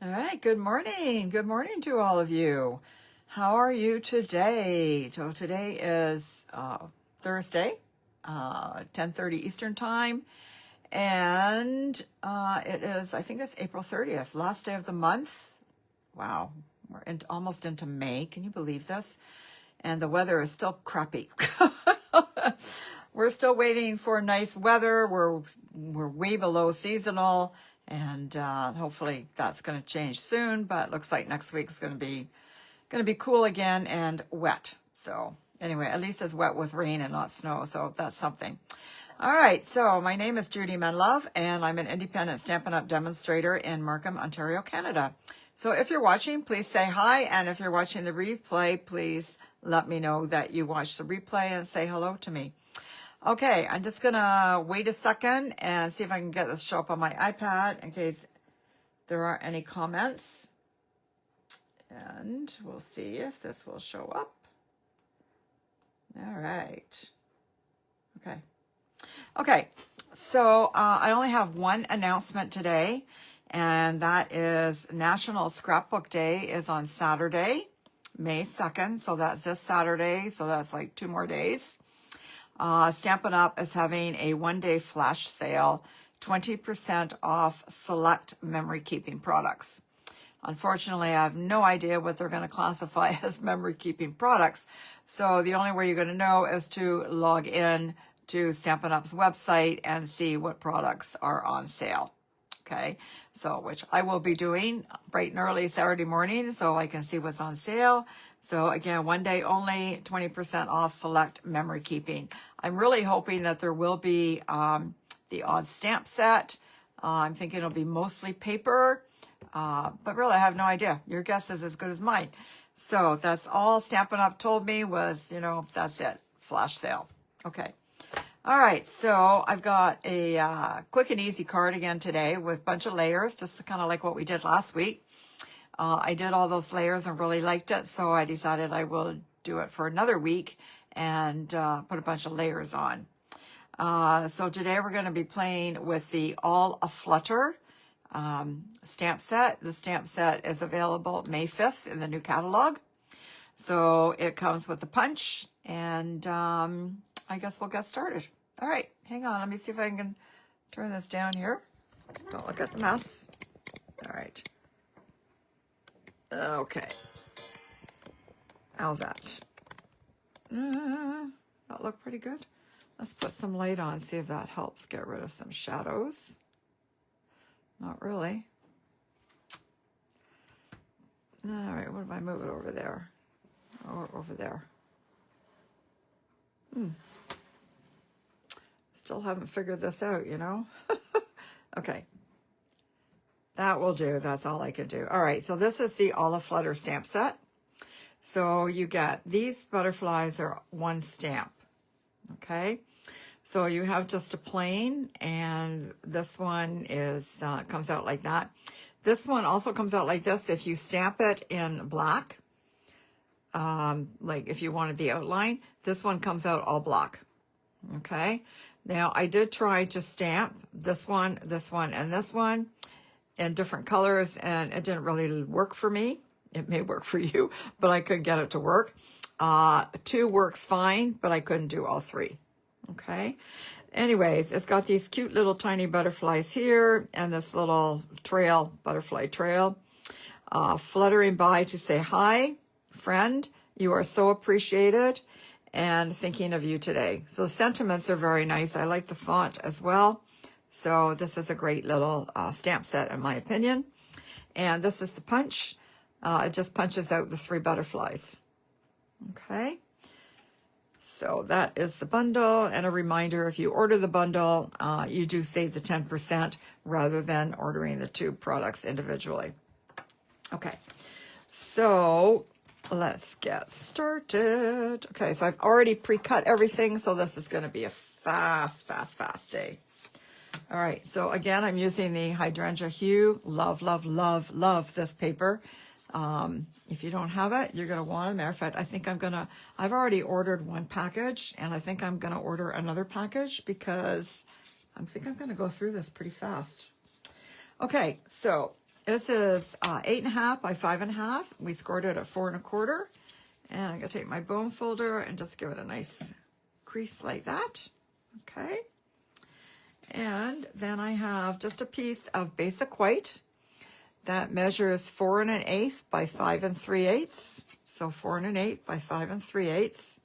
All right, good morning. Good morning to all of you. How are you today? So today is Thursday, 10:30 Eastern Time, and it is, I think it's April 30th, last day of the month. Wow, almost into May. Can you believe this? And the weather is still crappy. We're still waiting for nice weather. We're way below seasonal, and hopefully that's going to change soon. But it looks like next week's going to be cool again and wet. So anyway, at least it's wet with rain and not snow. So that's something. All right. So my name is Judy Menlove, and I'm an independent Stampin' Up! Demonstrator in Markham, Ontario, Canada. So if you're watching, please say hi. And if you're watching the replay, please let me know that you watched the replay and say hello to me. Okay, I'm just gonna wait a second and see if I can get this show up on my iPad in case there are any comments. And we'll see if this will show up. All right. Okay, so I only have one announcement today, and that is National Scrapbook Day is on Saturday, May 2nd. So that's this Saturday. So that's like 2 more days. Stampin' Up! Is having a one-day flash sale, 20% off select memory-keeping products. Unfortunately, I have no idea what they're going to classify as memory-keeping products. So the only way you're going to know is to log in to Stampin' Up's website and see what products are on sale. Okay, so which I will be doing bright and early Saturday morning so I can see what's on sale. So again, one day only, 20% off select memory keeping. I'm really hoping that there will be the odd stamp set. I'm thinking it'll be mostly paper, but really I have no idea. Your guess is as good as mine. So that's all Stampin' Up! Told me was, that's it, flash sale. Okay. All right, so I've got a quick and easy card again today with a bunch of layers, just kind of like what we did last week. I did all those layers and really liked it, so I decided I will do it for another week and put a bunch of layers on. So today we're going to be playing with the All Aflutter stamp set. The stamp set is available May 5th in the new catalog. So it comes with the punch, and I guess we'll get started. All right, hang on. Let me see if I can turn this down here. Don't look at the mess. All right. Okay. How's that? That look pretty good. Let's put some light on, see if that helps get rid of some shadows. Not really. All right, what if I move it over there? Or over there? Still haven't figured this out, Okay. That will do. That's all I can do. All right, so this is the All Aflutter stamp set. So you get, these butterflies are one stamp, okay? So you have just a plain, and this one is comes out like that. This one also comes out like this if you stamp it in black. Like if you wanted the outline, this one comes out all black. Okay. Now I did try to stamp this one, and this one in different colors, and it didn't really work for me. It may work for you, but I couldn't get it to work. 2 works fine, but I couldn't do all 3. Okay. Anyways, it's got these cute little tiny butterflies here and this little trail, butterfly trail, fluttering by to say hi, friend. You are so appreciated and thinking of you today. So the sentiments are very nice. I like the font as well. So this is a great little stamp set in my opinion. And this is the punch. It just punches out the 3 butterflies. Okay. So that is the bundle, and a reminder, if you order the bundle, you do save the 10% rather than ordering the 2 products individually. Okay, so let's get started. Okay, so I've already pre-cut everything, so this is going to be a fast day. All right, so again, I'm using the Hydrangea Hue. Love, love, love, love this paper. If you don't have it, you're going to want it. Matter of fact, I've already ordered 1 package, and I think I'm going to order another package because I think I'm going to go through this pretty fast. Okay, so This is 8.5 by 5.5. We scored it at 4 1/4. And I'm going to take my bone folder and just give it a nice crease like that. Okay. And then I have just a piece of basic white that measures 4 1/8 by 5 3/8. So 4 1/8 by 5 3/8. So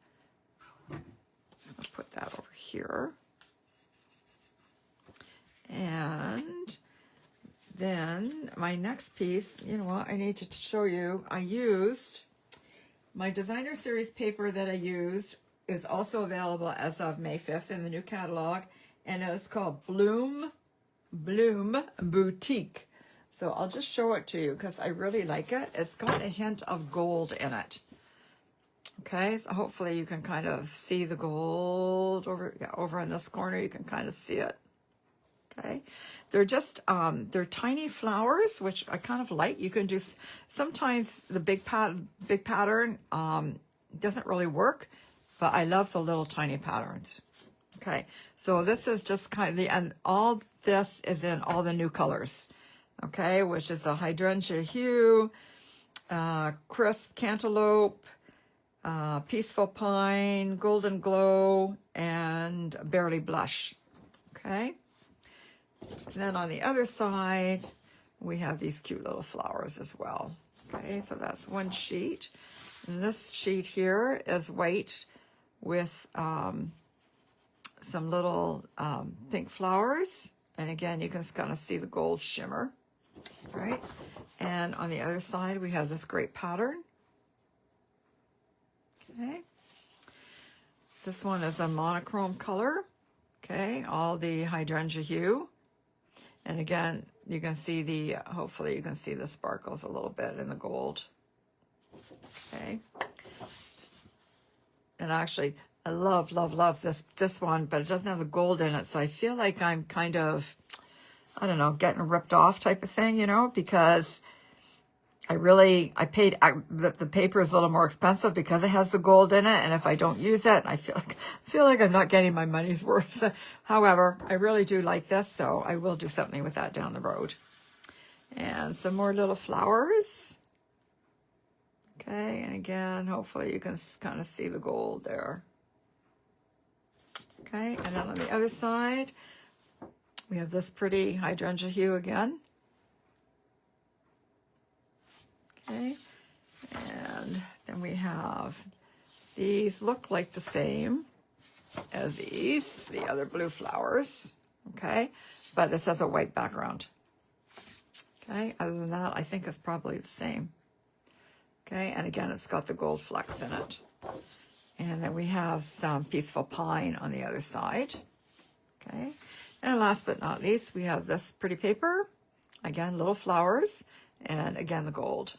I'll put that over here. And then my next piece, you know what, I need to show you, I used my designer series paper that I used is also available as of May 5th in the new catalog, and it's called Bloom Bouquet. So I'll just show it to you because I really like it. It's got a hint of gold in it. Okay, so hopefully you can kind of see the gold over in this corner. You can kind of see it. Okay, they're just they're tiny flowers, which I kind of like. You can do sometimes the big pattern doesn't really work, but I love the little tiny patterns. Okay, so this is just kind of and all this is in all the new colors. Okay, which is a Hydrangea Hue, Crisp Cantaloupe, Peaceful Pine, Golden Glow, and Barely Blush. Okay. And then on the other side, we have these cute little flowers as well. Okay, so that's one sheet. And this sheet here is white with some little pink flowers. And again, you can kind of see the gold shimmer, right? And on the other side, we have this great pattern. Okay. This one is a monochrome color. Okay, all the Hydrangea Hue. And again, you can see the, hopefully you can see the sparkles a little bit in the gold. Okay. And actually, I love this one, but it doesn't have the gold in it. So I feel like I'm kind of, I don't know, getting ripped off type of thing, you know, because I paid, the paper is a little more expensive because it has the gold in it. And if I don't use it, I feel like I'm not getting my money's worth. However, I really do like this, so I will do something with that down the road. And some more little flowers. Okay, and again, hopefully you can kind of see the gold there. Okay, and then on the other side, we have this pretty Hydrangea Hue again. Okay, and then we have these look like the same as these, the other blue flowers, okay, but this has a white background. Okay, other than that, I think it's probably the same. Okay, and again, it's got the gold flecks in it. And then we have some Peaceful Pine on the other side. Okay, and last but not least, we have this pretty paper. Again, little flowers, and again, the gold.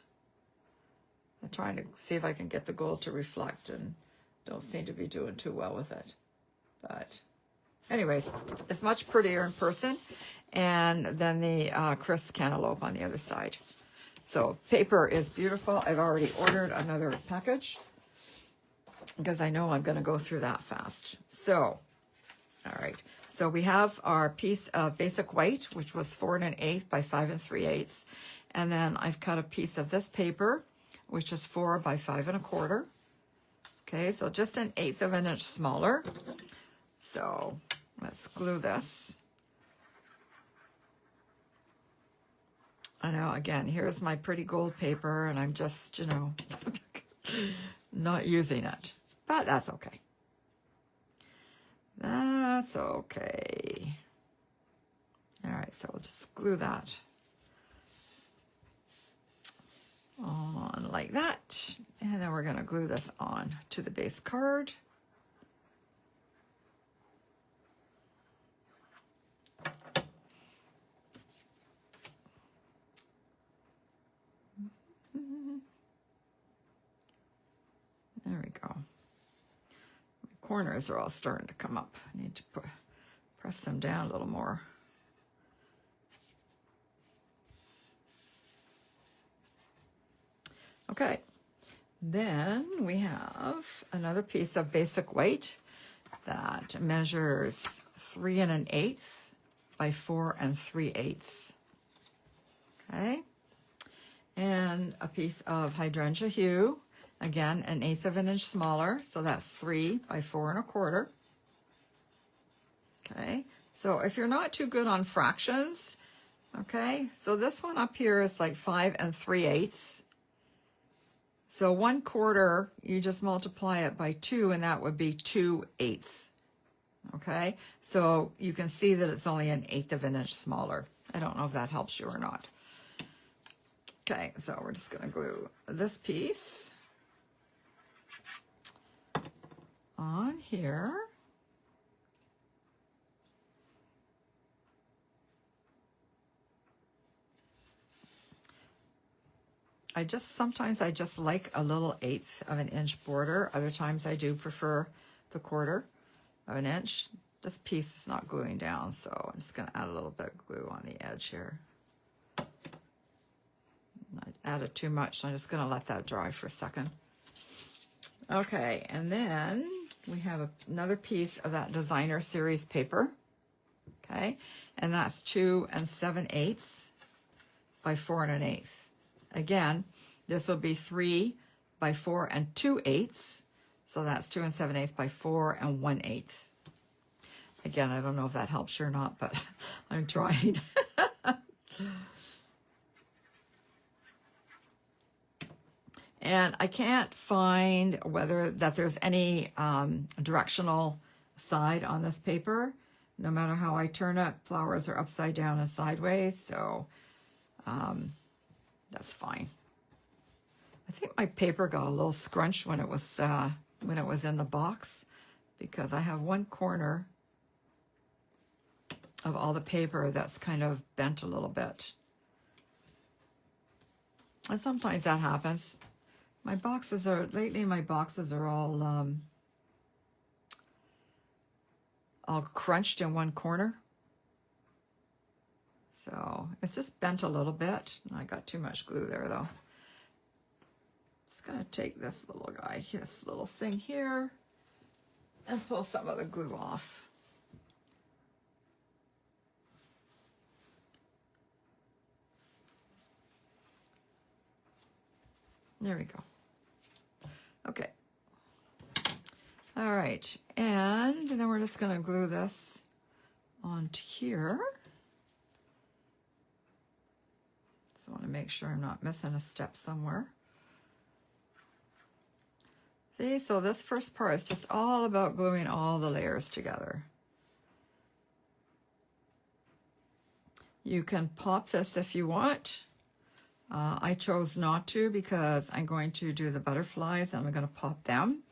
I'm trying to see if I can get the gold to reflect and don't seem to be doing too well with it. But anyways, it's much prettier in person. And then the Crisp Cantaloupe on the other side. So paper is beautiful. I've already ordered another package because I know I'm going to go through that fast. So, all right. So we have our piece of basic white, which was 4 1/8 by 5 3/8. And then I've cut a piece of this paper, which is 4 by 5 1/4. Okay, so just 1/8 of an inch smaller. So let's glue this. I know, again, here's my pretty gold paper, and I'm just, you know, not using it. But that's okay. That's okay. All right, so we'll just glue that on like that. And then we're going to glue this on to the base card. There we go. My corners are all starting to come up. I need to press them down a little more. Okay, then we have another piece of basic white that measures 3 1/8 by 4 3/8. Okay, and a piece of Hydrangea Hue, again, 1/8 of an inch smaller, so that's 3 by 4 1/4. Okay, so if you're not too good on fractions, okay, so this one up here is like 5 3/8. So 1/4, you just multiply it by 2, and that would be 2/8. Okay, so you can see that it's only 1/8 of an inch smaller. I don't know if that helps you or not. Okay, so we're just going to glue this piece on here. Sometimes I just like a little 1/8 of an inch border. Other times I do prefer the 1/4 of an inch. This piece is not gluing down, so I'm just going to add a little bit of glue on the edge here. I added too much, so I'm just going to let that dry for a second. Okay, and then we have another piece of that designer series paper. Okay, and that's 2 7/8 by 4 1/8. Again, this will be 3 by 4 2/8. So that's 2 7/8 by 4 1/8. Again, I don't know if that helps you or not, but I'm trying. And I can't find whether that there's any directional side on this paper. No matter how I turn it, flowers are upside down and sideways, so that's fine. I think my paper got a little scrunched when it was in the box, because I have one corner of all the paper that's kind of bent a little bit. And sometimes that happens. Lately my boxes are all crunched in one corner. So it's just bent a little bit. I got too much glue there though. Just gonna take this little guy, this little thing here, and pull some of the glue off. There we go. Okay. All right, and then we're just gonna glue this onto here. Just want to make sure I'm not missing a step somewhere. See, so this first part is just all about gluing all the layers together. You can pop this if you want. I chose not to because I'm going to do the butterflies and I'm going to pop them.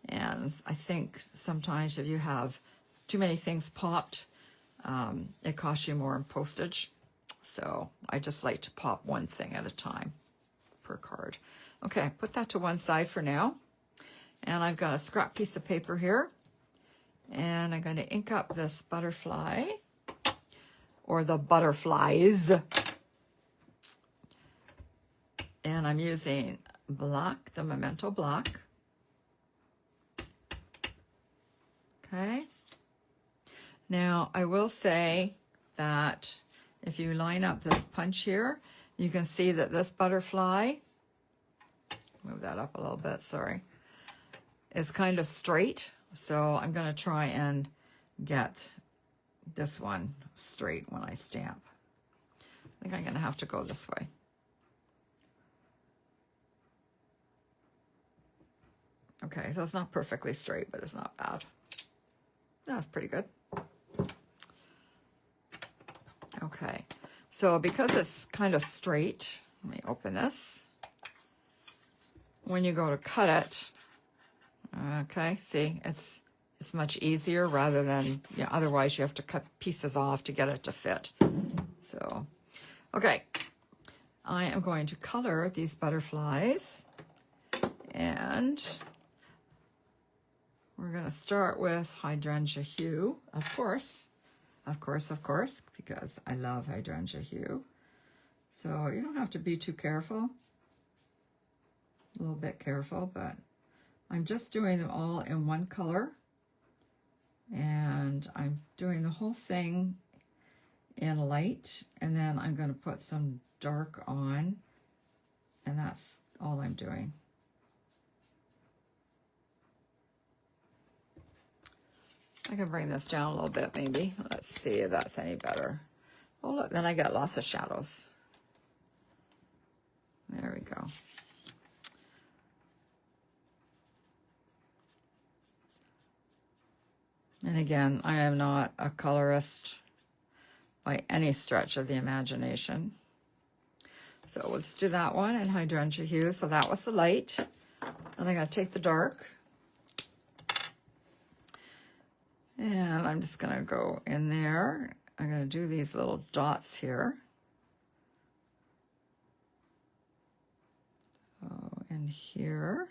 And I think sometimes if you have too many things popped, it costs you more in postage. So I just like to pop one thing at a time per card. Okay, put that to one side for now. And I've got a scrap piece of paper here. And I'm going to ink up this butterfly, or the butterflies. And I'm using black, the Memento black. Okay. Now, I will say that if you line up this punch here, you can see that this butterfly, move that up a little bit, sorry, is kind of straight. So I'm going to try and get this one straight when I stamp. I think I'm going to have to go this way. Okay, so it's not perfectly straight, but it's not bad. That's pretty good. Okay, so because it's kind of straight, let me open this. When you go to cut it, okay, see, it's much easier rather than, you know, otherwise you have to cut pieces off to get it to fit. So, okay, I am going to color these butterflies, and we're going to start with Hydrangea Hue, of course, because I love Hydrangea Hue. So you don't have to be too careful, a little bit careful, but I'm just doing them all in one color. And I'm doing the whole thing in light, and then I'm going to put some dark on And that's all I'm doing. I can bring this down a little bit maybe. Let's see if that's any better. Oh look, then I got lots of shadows. There we go. And again, I am not a colorist by any stretch of the imagination. So let's do that one in Hydrangea Hue. So that was the light. Then I gotta take the dark. And I'm just gonna go in there. I'm gonna do these little dots here. So in here,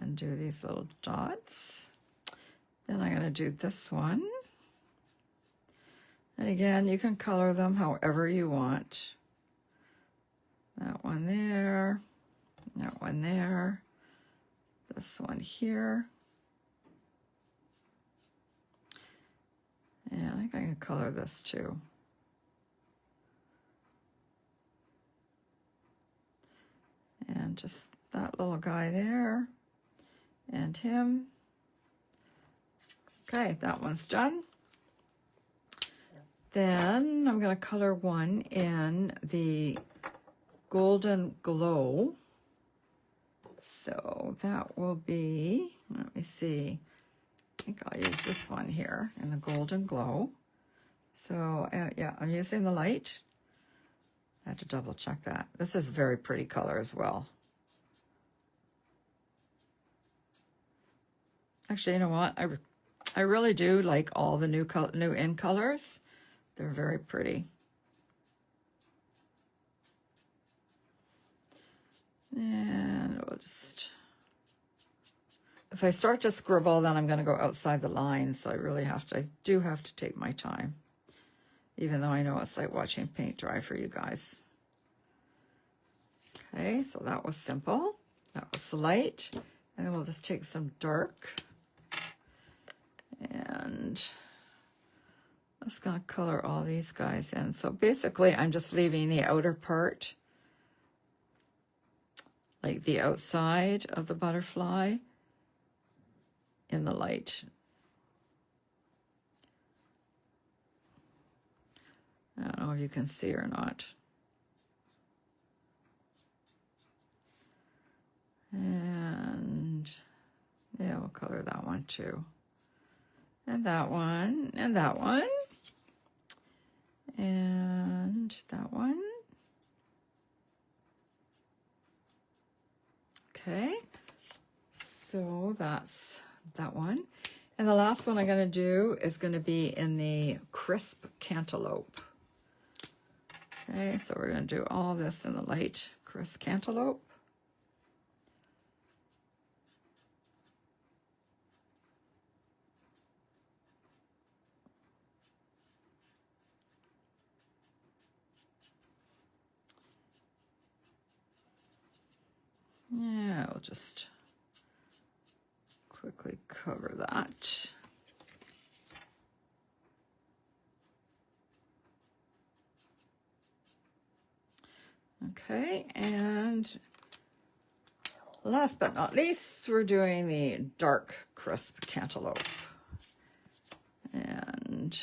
and do these little dots. Then I'm gonna do this one. And again, you can color them however you want. That one there, that one there, this one here. And I think I can color this too. And just that little guy there, and him. Okay, that one's done. Then I'm going to color one in the Golden Glow. So that will be, let me see, I think I'll use this one here in the Golden Glow. So yeah, I'm using the light. I had to double check that. This is a very pretty color as well. Actually, you know what? I really do like all the new In Colors. They're very pretty. And we'll just, if I start to scribble, then I'm going to go outside the lines. So I really have to, I do have to take my time, even though I know it's like watching paint dry for you guys. Okay, so that was simple. That was the light. And then we'll just take some dark. And I'm just going to color all these guys in. So basically, I'm just leaving the outer part, like the outside of the butterfly, in the light. I don't know if you can see or not. And yeah, we'll color that one too. And that one, and that one, and that one. Okay, so that's that one. And the last one I'm going to do is going to be in the Crisp Cantaloupe. Okay, so we're going to do all this in the light Crisp Cantaloupe. Yeah, I'll just quickly cover that. Okay, and last but not least, we're doing the dark Crisp Cantaloupe. And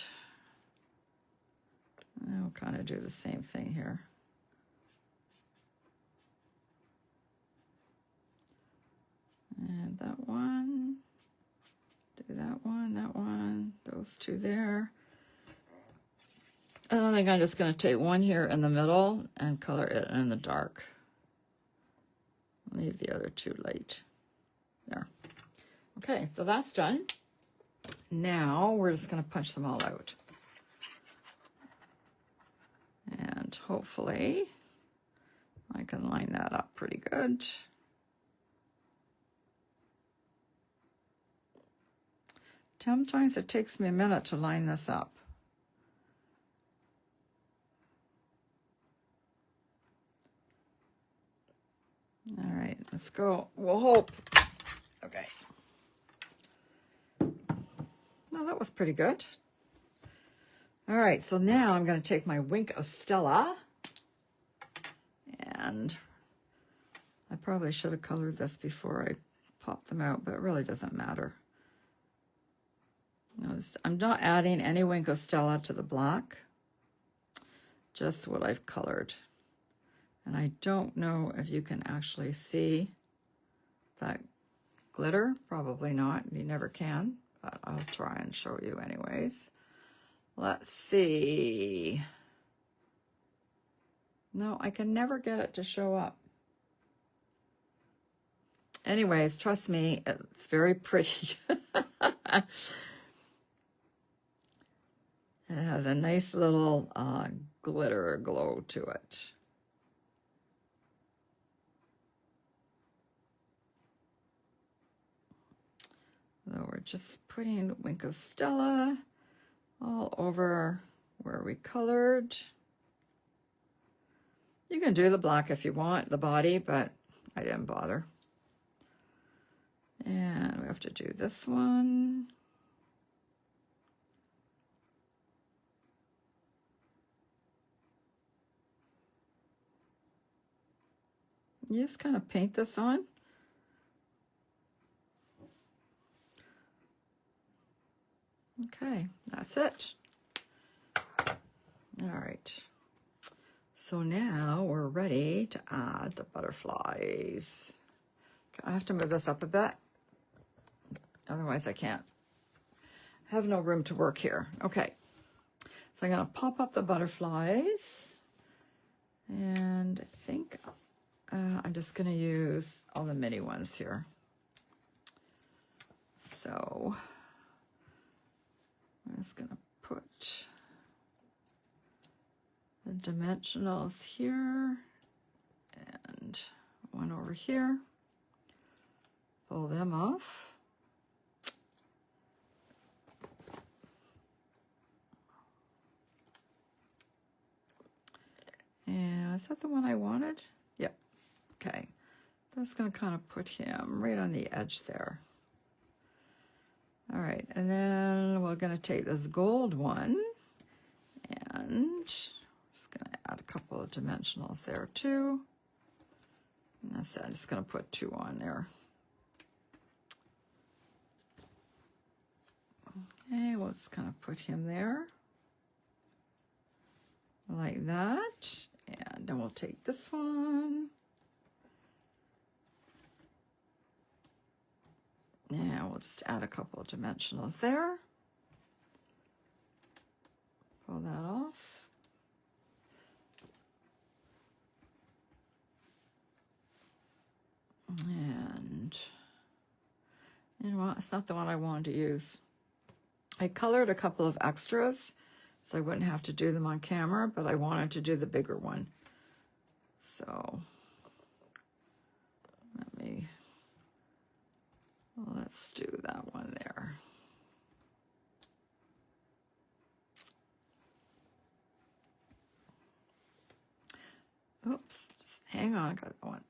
I'll kind of do the same thing here. And that one, do that one, those two there. And I think I'm just going to take one here in the middle and color it in the dark. Leave the other two light. There. Okay, so that's done. Now we're just going to punch them all out. And hopefully I can line that up pretty good. Sometimes it takes me a minute to line this up. All right, let's go. We'll hope. Okay. No, that was pretty good. All right, so now I'm going to take my Wink of Stella and I probably should have colored this before I popped them out, but it really doesn't matter. Notice I'm not adding any Wink of Stella to the black, just what I've colored. And I don't know if you can actually see that glitter. Probably not. You never can, but I'll try and show you anyways. Let's see. No, I can never get it to show up. Anyways, trust me, it's very pretty. It has a nice little glitter glow to it. So we're just putting Wink of Stella all over where we colored. You can do the black if you want, the body, but I didn't bother. And we have to do this one. You just kind of paint this on. Okay, that's it. All right. So now we're ready to add the butterflies. I have to move this up a bit. Otherwise I can't. I have no room to work here. Okay. So I'm going to pop up the butterflies. And I think I'm just going to use all the mini ones here. So I'm just going to put the dimensionals here and one over here. Pull them off. And is that the one I wanted? Yep. Okay. So I'm just going to kind of put him right on the edge there. All right. And then we're going to take this gold one and just going to add a couple of dimensionals there too. And that's it. I'm just going to put 2 on there. Okay. We'll just kind of put him there like that. And then we'll take this one. Now we'll just add a couple of dimensionals there. Pull that off. And you know what? It's not the one I wanted to use. I colored a couple of extras so I wouldn't have to do them on camera, but I wanted to do the bigger one. So let's do that one there. Oops, just hang on, I got one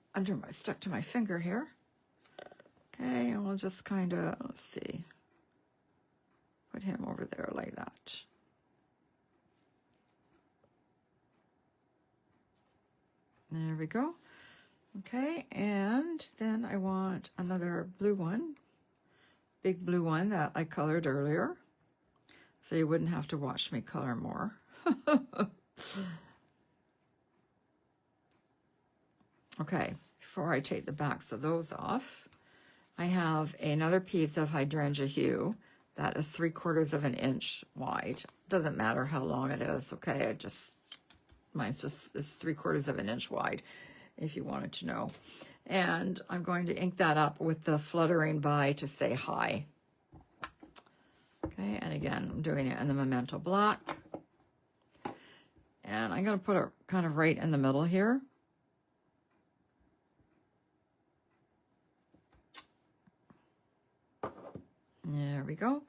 stuck to my finger here. Okay, and we'll just kind of, let's see, put him over there like that. There we go. Okay, and then I want another blue one, big blue one that I colored earlier, so you wouldn't have to watch me color more. Okay, before I take the backs of those off, I have another piece of Hydrangea Hue that is 3/4 of an inch wide. Doesn't matter how long it is, okay? Mine's just is 3/4 of an inch wide, if you wanted to know. And I'm going to ink that up with the Fluttering by to say hi. Okay, and again, I'm doing it in the Memento Black. And I'm going to put it kind of right in the middle here. There we go.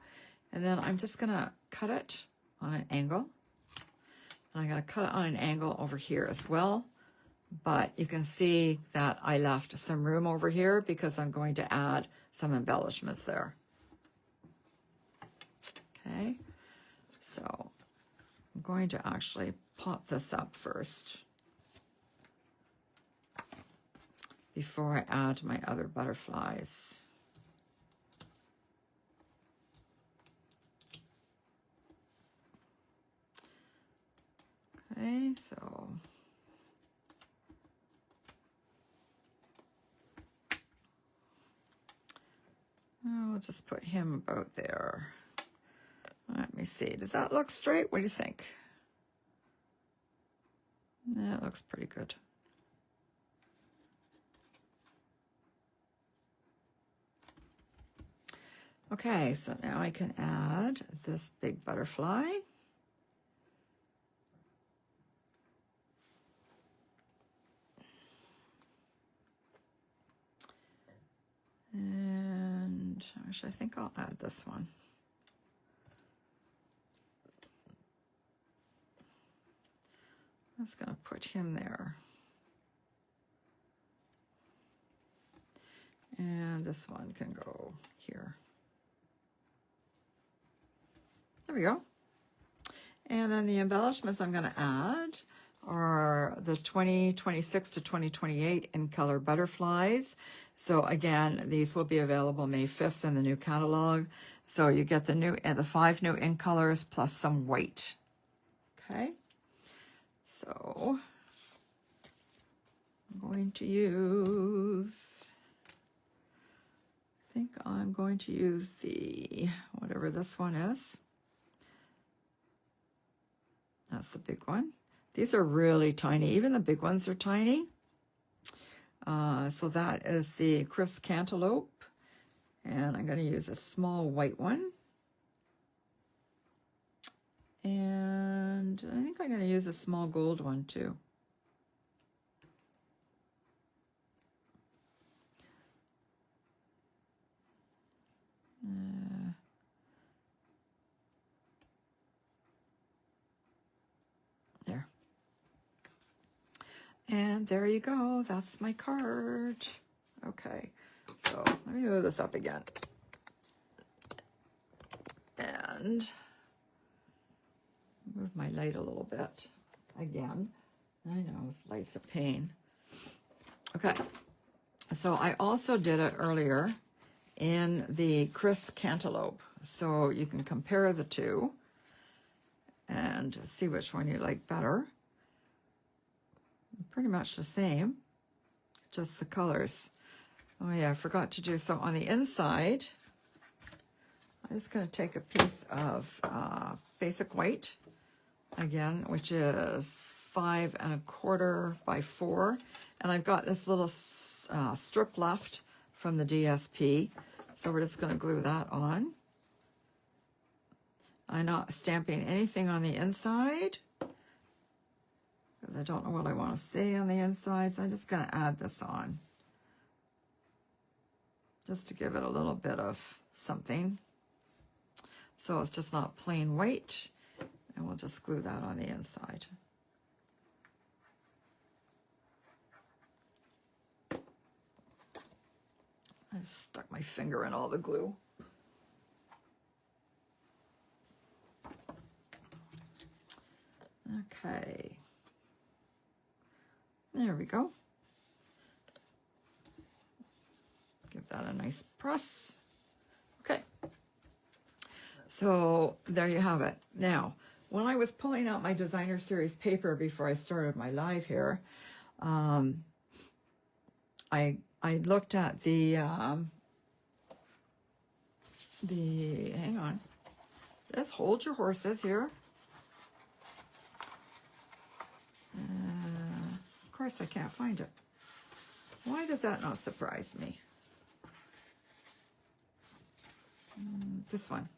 And then I'm just going to cut it on an angle. And I'm going to cut it on an angle over here as well. But you can see that I left some room over here because I'm going to add some embellishments there. Okay. So I'm going to actually pop this up first, before I add my other butterflies. Okay, so I'll just put him about there. Let me see. Does that look straight? What do you think? That looks pretty good. Okay, so now I can add this big butterfly. And actually, I think I'll add this one. I'm just going to put him there. And this one can go here. There we go. And then the embellishments I'm going to add are the 2026 to 2028 in color butterflies. So again, these will be available May 5th in the new catalog. So you get the 5 new in colors plus some white. Okay. So I'm going to use, I think I'm going to use the, whatever this one is. That's the big one. These are really tiny. Even the big ones are tiny. So that is the Crisp Cantaloupe. And I'm going to use a small white one. And I think I'm going to use a small gold one too. There. And there you go. That's my card. Okay. So let me move this up again. And move my light a little bit again. I know this light's a pain. Okay. So I also did it earlier in the Crisp Cantaloupe. So you can compare the two and see which one you like better. Pretty much the same, just the colors. Oh yeah, I forgot to do, so on the inside, I'm just going to take a piece of basic white, again, which is 5 1/4 by 4. And I've got this little strip left from the DSP. So we're just going to glue that on. I'm not stamping anything on the inside because I don't know what I want to say on the inside. So I'm just going to add this on just to give it a little bit of something. So it's just not plain white. And we'll just glue that on the inside. I just stuck my finger in all the glue. Okay. There we go. Give that a nice press. Okay. So there you have it. Now, when I was pulling out my designer series paper before I started my live here, I looked at the hang on, just hold your horses here. Of course I can't find it. Why does that not surprise me? This one.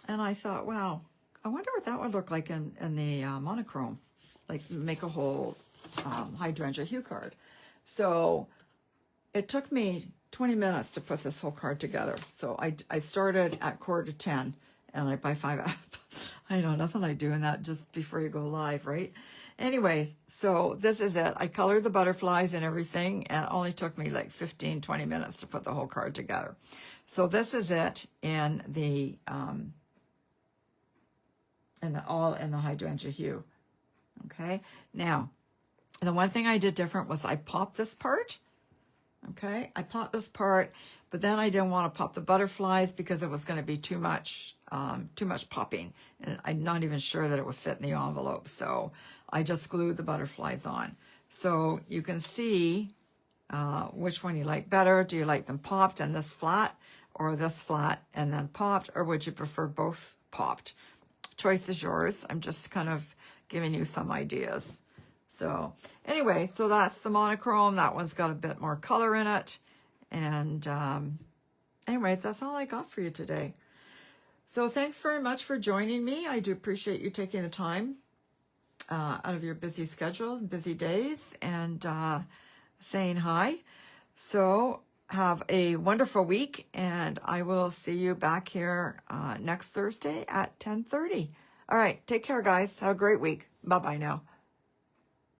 And I thought, wow, I wonder what that would look like in the monochrome, like make a whole hydrangea hue card. So it took me 20 minutes to put this whole card together. So I started at 9:45 and by 5, I know, nothing like doing that just before you go live, right? Anyways, so this is it. I colored the butterflies and everything, and it only took me like 15, 20 minutes to put the whole card together. So this is it in the all in the hydrangea hue. Okay, now the one thing I did different was I popped this part. Okay, I popped this part, but then I didn't want to pop the butterflies because it was going to be too much popping, and I'm not even sure that it would fit in the envelope. So I just glued the butterflies on. So you can see which one you like better. Do you like them popped and this flat, or this flat and then popped, or would you prefer both popped? Choice is yours. I'm just kind of giving you some ideas. So anyway, so that's the monochrome. That one's got a bit more color in it. And anyway, that's all I got for you today. So thanks very much for joining me. I do appreciate you taking the time out of your busy schedules, busy days, and saying hi. So have a wonderful week, and I will see you back here next Thursday at 10:30. All right, take care, guys. Have a great week. Bye-bye now.